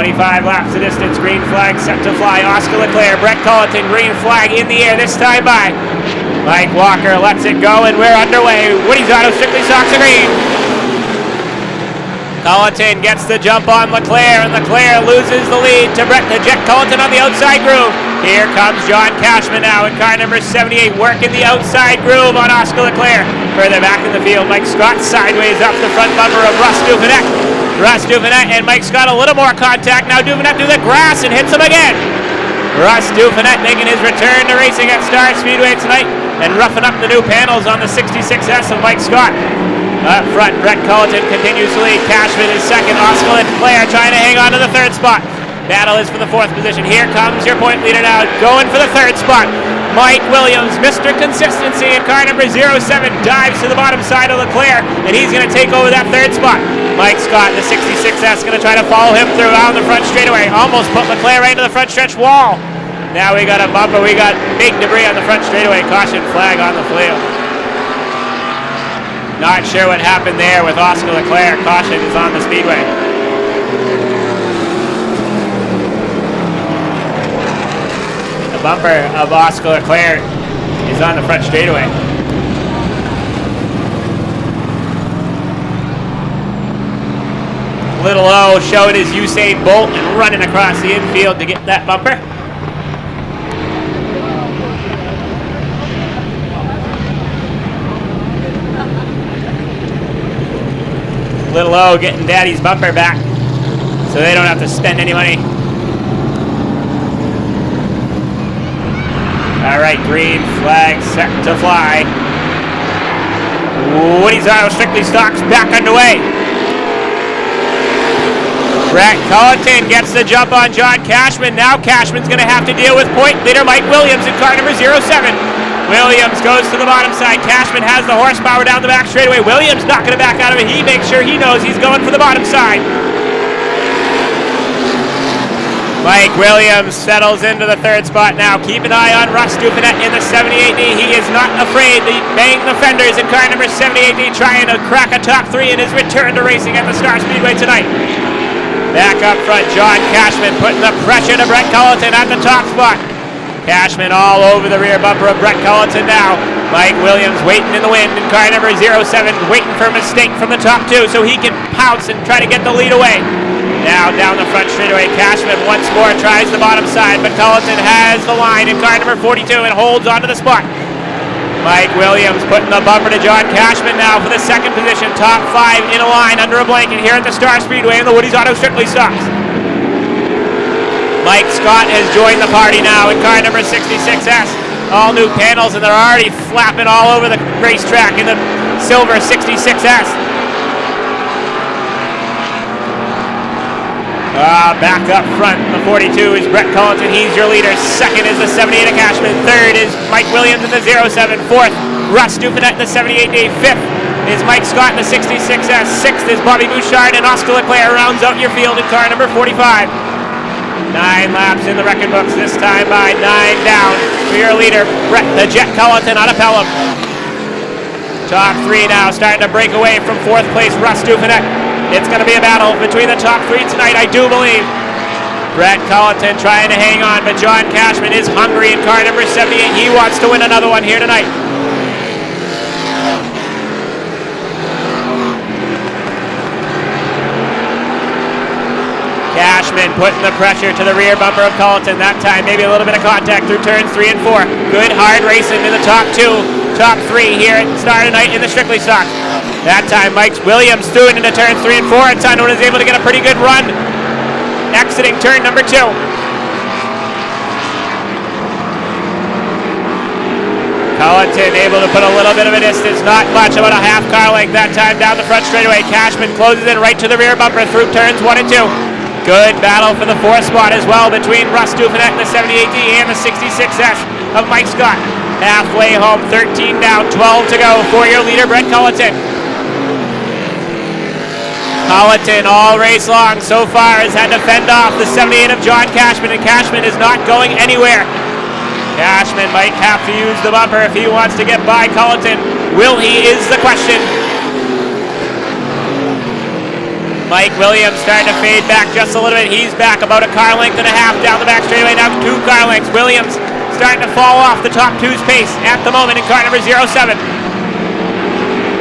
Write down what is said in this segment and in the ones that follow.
25 laps of distance. Green flag set to fly. Oscar Leclerc, Brett Colleton, green flag in the air this time by Mike Walker. Lets it go, and we're underway. Woody's Auto, Strictly Socks of Green. Colleton gets the jump on Leclerc, and Leclerc loses the lead to Brett the Jet Colleton on the outside groove. Here comes John Cashman now in car number 78, working the outside groove on Oscar Leclerc. Further back in the field, Mike Scott sideways up the front bumper of Russ Duvenet. Russ Duvenet and Mike Scott a little more contact. Now Duvenet through the grass and hits him again. Russ Duvenet making his return to racing at Star Speedway tonight and roughing up the new panels on the 66S of Mike Scott. Up front, Brett Colleton continues to lead. Cashman is second. Oscar Leclerc trying to hang on to the third spot. Battle is for the fourth position. Here comes your point leader now, going for the third spot. Mike Williams, Mr. Consistency in car number 07, dives to the bottom side of Leclerc, and he's going to take over that third spot. Mike Scott, the 66S, going to try to follow him through on the front straightaway. Almost put Leclerc right into the front stretch wall. Now we got a bumper. We got big debris on the front straightaway. Caution flag on the field. Not sure what happened there with Oscar Leclerc. Caution is on the speedway. The bumper of Oscar Leclerc is on the front straightaway. Little O showing his Usain Bolt and running across the infield to get that bumper. Little O getting Daddy's bumper back so they don't have to spend any money. All right, green flag set to fly. Woody's Auto Strictly Stocks back underway. Brett Colleton gets the jump on John Cashman. Now Cashman's going to have to deal with point leader Mike Williams in car number 07. Williams goes to the bottom side. Cashman has the horsepower down the back straightaway. Williams not going to back out of it. He makes sure he knows he's going for the bottom side. Mike Williams settles into the third spot now. Keep an eye on Russ Duvenet in the 78D. He is not afraid to bang the fenders in car number 78D, trying to crack a top three in his return to racing at the Star Speedway tonight. Back up front, John Cashman putting the pressure to Brett Colleton at the top spot. Cashman all over the rear bumper of Brett Colleton now. Mike Williams waiting in the wind in car number 07, waiting for a mistake from the top two so he can pounce and try to get the lead away. Now down the front straightaway, Cashman once more tries the bottom side, but Colleton has the line in car number 42 and holds onto the spot. Mike Williams putting the bumper to John Cashman now for the second position. Top five in a line under a blanket here at the Star Speedway in the Woody's Auto Strictly Stocks. Mike Scott has joined the party now in car number 66S. All new panels, and they're already flapping all over the racetrack in the silver 66S. Back up front, the 42 is Brett Colleton. He's your leader. Second is the 78 of Cashman. Third is Mike Williams in the 07. Fourth, Russ Duvenet in the 78D. Fifth is Mike Scott in the 66S. Sixth is Bobby Bouchard, and Oscar Leclerc rounds out your field in car number 45. 9 laps in the record books, this time by 9 down for your leader, Brett the Jet Colleton out of Pelham. Top three now starting to break away from fourth place, Russ Duvenet. It's going to be a battle between the top three tonight, I do believe. Brett Colleton trying to hang on, but John Cashman is hungry in car number 78. He wants to win another one here tonight. Cashman putting the pressure to the rear bumper of Colleton. That time maybe a little bit of contact through turns 3 and 4. Good hard racing in the top two, top three here at Star tonight in the Strictly Stock. That time Mike Williams threw it into turns 3 and 4, and Sundin was able to get a pretty good run exiting turn number 2. Colleton able to put a little bit of a distance, not much, about a half car length that time down the front straightaway. Cashman closes in right to the rear bumper through turns 1 and 2. Good battle for the fourth spot as well between Russ Duvenet in the 78D and the 66S of Mike Scott. Halfway home, 13 down, 12 to go for your leader, Brett Colleton. Colleton all race long so far has had to fend off the 78 of John Cashman, and Cashman is not going anywhere. Cashman might have to use the bumper if he wants to get by Colleton. Will he is the question. Mike Williams starting to fade back just a little bit. He's back about a car length and a half down the back straightaway. Now 2 car lengths. Williams starting to fall off the top two's pace at the moment in car number 07.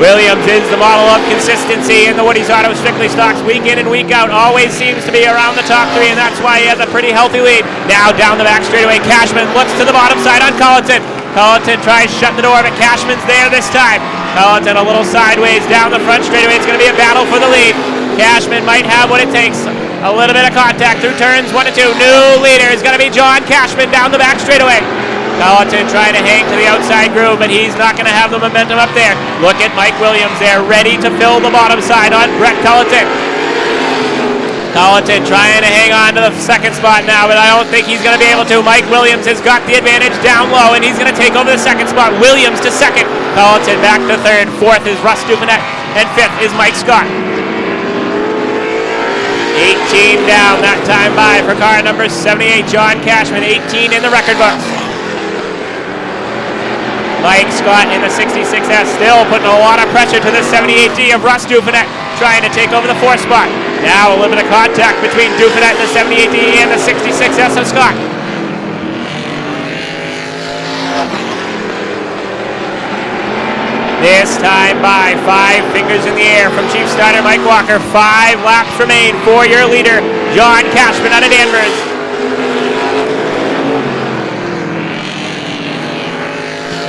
Williams is the model of consistency in the Woody's Auto Strictly Stocks week in and week out. Always seems to be around the top 3, and that's why he has a pretty healthy lead. Now down the back straightaway, Cashman looks to the bottom side on Colleton. Colleton tries to shut the door, but Cashman's there this time. Colleton a little sideways down the front straightaway. It's going to be a battle for the lead. Cashman might have what it takes. A little bit of contact through turns 1 and 2. New leader is going to be John Cashman down the back straightaway. Colleton trying to hang to the outside groove, but he's not going to have the momentum up there. Look at Mike Williams there, ready to fill the bottom side on Brett Colleton. Colleton trying to hang on to the second spot now, but I don't think he's going to be able to. Mike Williams has got the advantage down low, and he's going to take over the second spot. Williams to second. Colleton back to third. Fourth is Russ Duvenet, and fifth is Mike Scott. 18 down that time by for car number 78, John Cashman. 18 in the record books. Mike Scott in the 66S still putting a lot of pressure to the 78D of Russ Duvenet, trying to take over the fourth spot. Now a little bit of contact between Duvenet and the 78D and the 66S of Scott. This time by 5 fingers in the air from Chief Starter Mike Walker. 5 laps remain for your leader, John Cashman out of Danvers.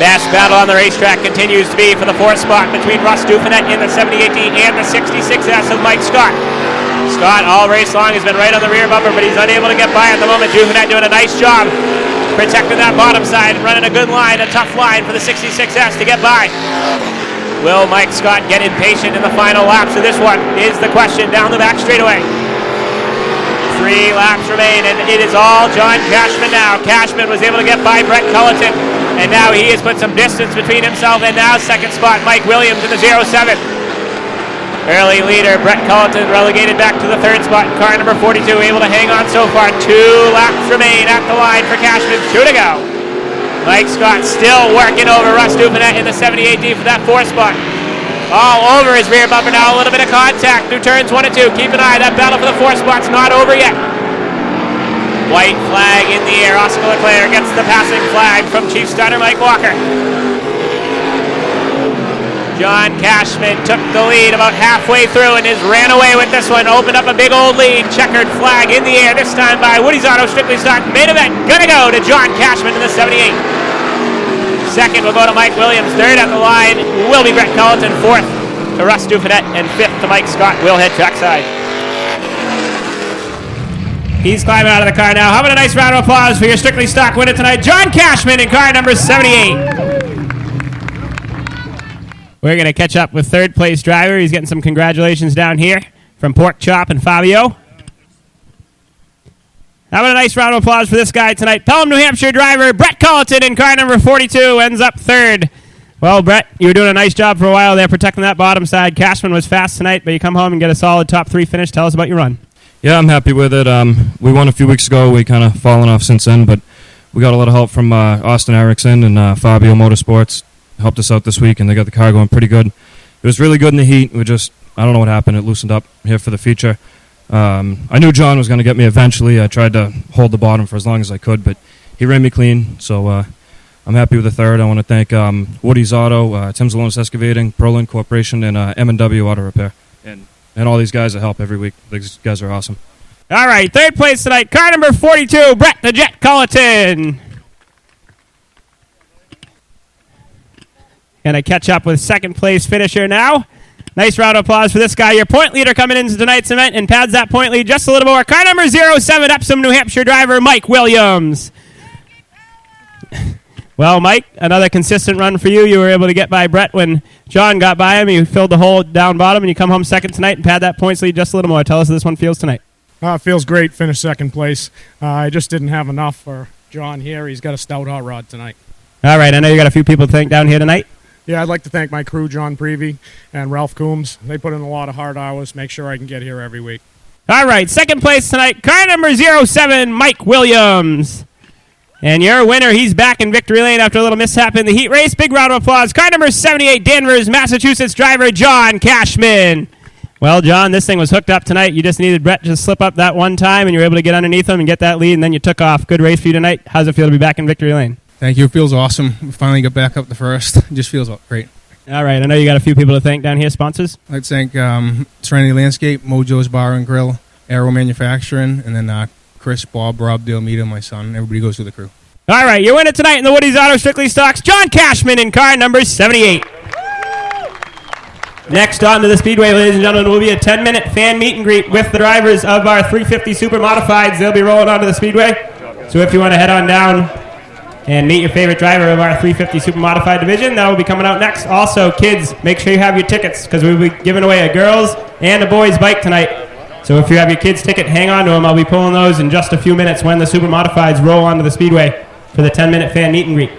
Best battle on the racetrack continues to be for the fourth spot between Russ Duvenet in the 78D and the 66S of Mike Scott. Scott all race long has been right on the rear bumper, but he's unable to get by at the moment. Duvenet doing a nice job protecting that bottom side and running a good line, a tough line for the 66S to get by. Will Mike Scott get impatient in the final laps of this one is the question down the back straightaway. 3 laps remain, and it is all John Cashman now. Cashman was able to get by Brett Colleton, and now he has put some distance between himself and now second spot Mike Williams in the 07. Early leader Brett Colleton relegated back to the third spot in car number 42, able to hang on so far. 2 laps remain at the line for Cashman. 2 to go. Mike Scott still working over Russ Duvenet in the 78D for that fourth spot. All over his rear bumper now. A little bit of contact through turns 1 and 2. Keep an eye. That battle for the fourth spot's not over yet. White flag in the air. Oscar Leclerc gets the passing flag from Chief Starter Mike Walker. John Cashman took the lead about halfway through and has ran away with this one. Opened up a big old lead. Checkered flag in the air, this time by Woody's Auto Strictly Stock. Main event gonna go to John Cashman in the 78. Second will go to Mike Williams. Third at the line will be Brett Colleton. Fourth to Russ Duvenet, and fifth to Mike Scott. We'll head trackside. He's climbing out of the car now. How about a nice round of applause for your Strictly Stock winner tonight, John Cashman in car number 78. We're going to catch up with third place driver. He's getting some congratulations down here from Pork Chop and Fabio. How about a nice round of applause for this guy tonight? Pelham, New Hampshire driver Brett Colleton in car number 42 ends up third. Well, Brett, you were doing a nice job for a while there protecting that bottom side. Cashman was fast tonight, but you come home and get a solid top 3 finish. Tell us about your run. Yeah, I'm happy with it. We won a few weeks ago. We kind of fallen off since then, but we got a lot of help from Austin Erickson and Fabio Motorsports. Helped us out this week, and they got the car going pretty good. It was really good in the heat. I don't know what happened. It loosened up here for the feature. I knew John was going to get me eventually. I tried to hold the bottom for as long as I could, but he ran me clean, so I'm happy with the third. I want to thank Woody's Auto, Tim's Alonis Excavating, ProLink Corporation, and M&W Auto Repair, and all these guys that help every week. These guys are awesome. All right, third place tonight, car number 42, Brett the Jet Colleton. Going to catch up with second place finisher now. Nice round of applause for this guy. Your point leader coming into tonight's event and pads that point lead just a little more. Car number 07, Epsom, New Hampshire driver Mike Williams. Well, Mike, another consistent run for you. You were able to get by Brett when John got by him. You filled the hole down bottom, and you come home second tonight and pad that points lead just a little more. Tell us how this one feels tonight. It feels great. Finished second place. I just didn't have enough for John here. He's got a stout hot rod tonight. All right, I know you got a few people to thank down here tonight. Yeah, I'd like to thank my crew, John Prevey and Ralph Coombs. They put in a lot of hard hours, make sure I can get here every week. All right, second place tonight, car number 07, Mike Williams. And your winner, he's back in victory lane after a little mishap in the heat race. Big round of applause. Car number 78, Danvers, Massachusetts driver John Cashman. Well, John, this thing was hooked up tonight. You just needed Brett to slip up that one time, and you were able to get underneath him and get that lead, and then you took off. Good race for you tonight. How's it feel to be back in victory lane? Thank you. It feels awesome. We finally got back up the first. It just feels great. All right. I know you got a few people to thank down here, sponsors. I'd like to thank Serenity Landscape, Mojo's Bar and Grill, Aero Manufacturing, and then Chris, Bob, Rob, Dale, Meeta, my son. Everybody goes through the crew. All right. Your winner tonight in the Woody's Auto Strictly Stocks, John Cashman in car number 78. Next on to the Speedway, ladies and gentlemen, will be a 10-minute fan meet and greet with the drivers of our 350 Super Modifieds. They'll be rolling onto the Speedway. So if you want to head on down and meet your favorite driver of our 350 Super Modified division, that will be coming out next. Also, kids, make sure you have your tickets because we'll be giving away a girls' and a boys' bike tonight. So if you have your kids' ticket, hang on to them. I'll be pulling those in just a few minutes when the Super Modifieds roll onto the Speedway for the 10-minute fan meet and greet.